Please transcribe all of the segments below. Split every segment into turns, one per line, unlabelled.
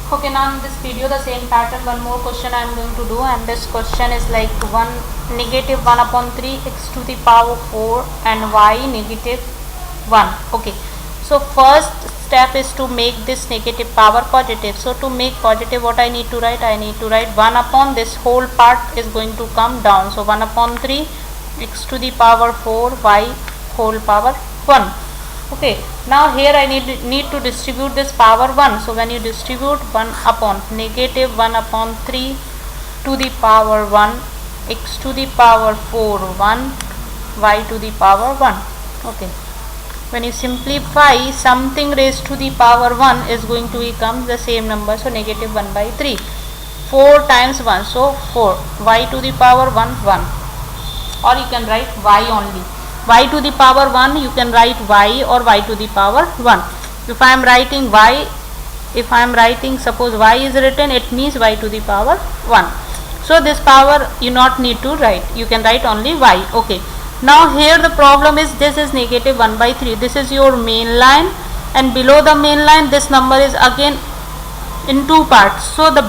Okay, now in this video the same pattern, one more question I am going to do, and this question is like negative 1 upon 3 x to the power 4 and y negative 1. Okay, so first step is to make this negative power positive. So to make positive, what I need to write? I need to write 1 upon this whole part is going to come down. So 1 upon 3 x to the power 4 y whole power 1. Okay, now here I need to distribute this power 1. So when you distribute 1 upon negative 1 upon 3 to the power 1 x to the power 4 1 y to the power 1. Okay, when you simplify, something raised to the power 1 is going to become the same number. So negative 1 by 3, 4 times 1, so 4, y to the power 1 1, or you can write y only. Y to the power 1, you can write y or y to the power 1. If I am writing y, if I am writing, suppose y is written, it means y to the power 1. So this power you not need to write, you can write only y. Okay, now here the problem is, this is negative 1 by 3, this is your main line, and below the main line this number is again in two parts. So the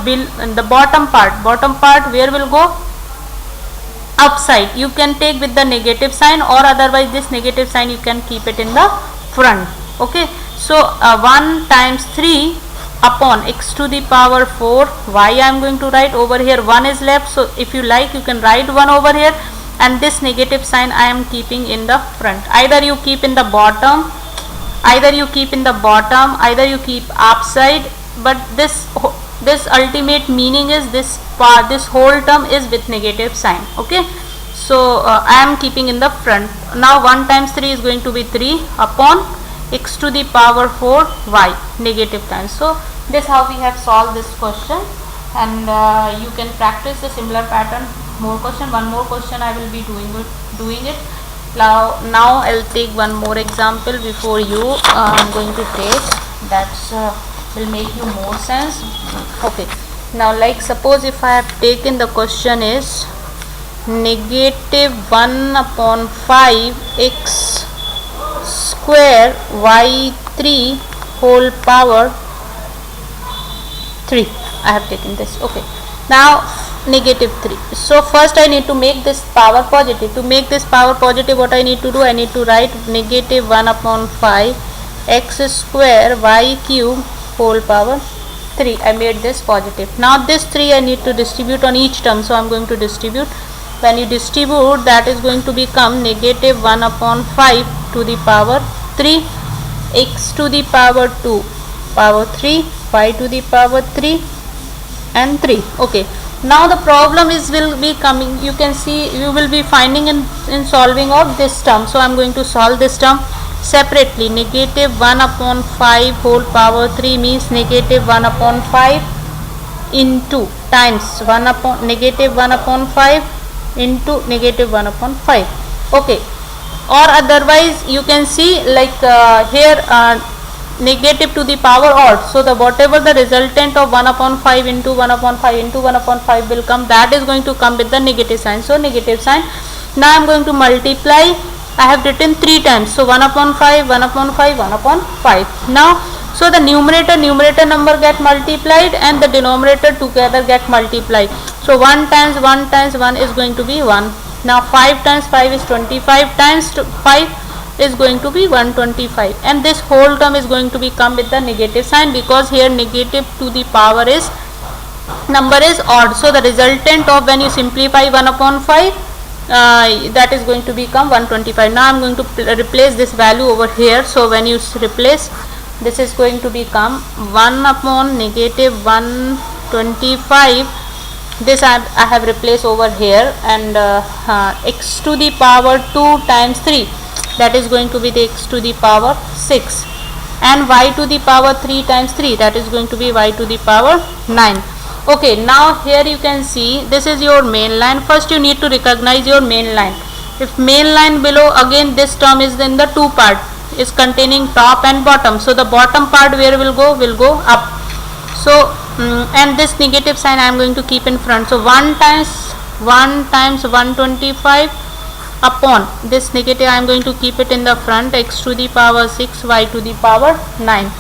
bottom part where will go? Upside. You can take with the negative sign, or otherwise this negative sign you can keep it in the front. Okay, so 1 times 3 upon x to the power 4 y I am going to write. Over here 1 is left, so if you like you can write 1 over here, and this negative sign I am keeping in the front. Either you keep in the bottom, either you keep upside, but this ultimate meaning is this part, this whole term is with negative sign. Okay, so I am keeping in the front. Now 1 times 3 is going to be 3 upon x to the power 4 y negative times. So this how we have solved this question, and you can practice the similar pattern. One more question I will be doing it. Now I'll take one more example before you. I'm going to take that's will make you more sense. Okay, now like suppose if I have taken the question is negative 1 upon 5 x square y 3 whole power 3. I have taken this. Okay, now negative 3. So first I need to make this power positive. To make this power positive, what I need to do? I need to write negative 1 upon 5 x square y cube whole power 3. I made this positive. Now this 3 I need to distribute on each term, so I am going to distribute. When you distribute, that is going to become negative 1 upon 5 to the power 3 x to the power 2 power 3 y to the power 3 and 3. Okay, now the problem is will be coming, you can see, you will be finding in solving of this term. So I am going to solve this term separately. Negative 1 upon 5 whole power 3 means negative 1 upon 5 into times 1 upon negative 1 upon 5 into negative 1 upon 5. Okay, or otherwise you can see like here negative to the power odd. So the whatever the resultant of 1 upon 5 into 1 upon 5 into 1 upon 5 will come, that is going to come with the negative sign. So negative sign. Now I am going to multiply. I have written 3 times. So 1 upon 5, 1 upon 5, 1 upon 5. Now, so the numerator number get multiplied, and the denominator together get multiplied. So 1 times 1 is going to be 1. Now 5 times 5 is 25 times 5 is going to be 125, and this whole term is going to become with the negative sign, because here negative to the power is number is odd. So the resultant of when you simplify 1 upon 5, that is going to become 125. Now I am going to replace this value over here. So when you replace, this is going to become 1 upon negative 125. This I have replaced over here, and x to the power 2 times 3, that is going to be the x to the power 6, and y to the power 3 times 3, that is going to be y to the power 9. Okay, now here you can see this is your main line. First you need to recognize your main line. If main line below, again this term is in the two part, is containing top and bottom. So the bottom part where will go up. So and this negative sign I am going to keep in front. So 1 times 125 upon this negative I am going to keep it in the front, x to the power 6 y to the power 9.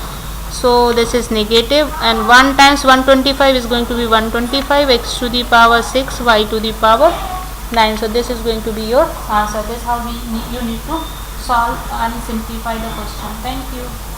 So this is negative, and 1 times 125 is going to be 125, x to the power 6, y to the power 9. So this is going to be your answer. This is how you need to solve and simplify the question. Thank you.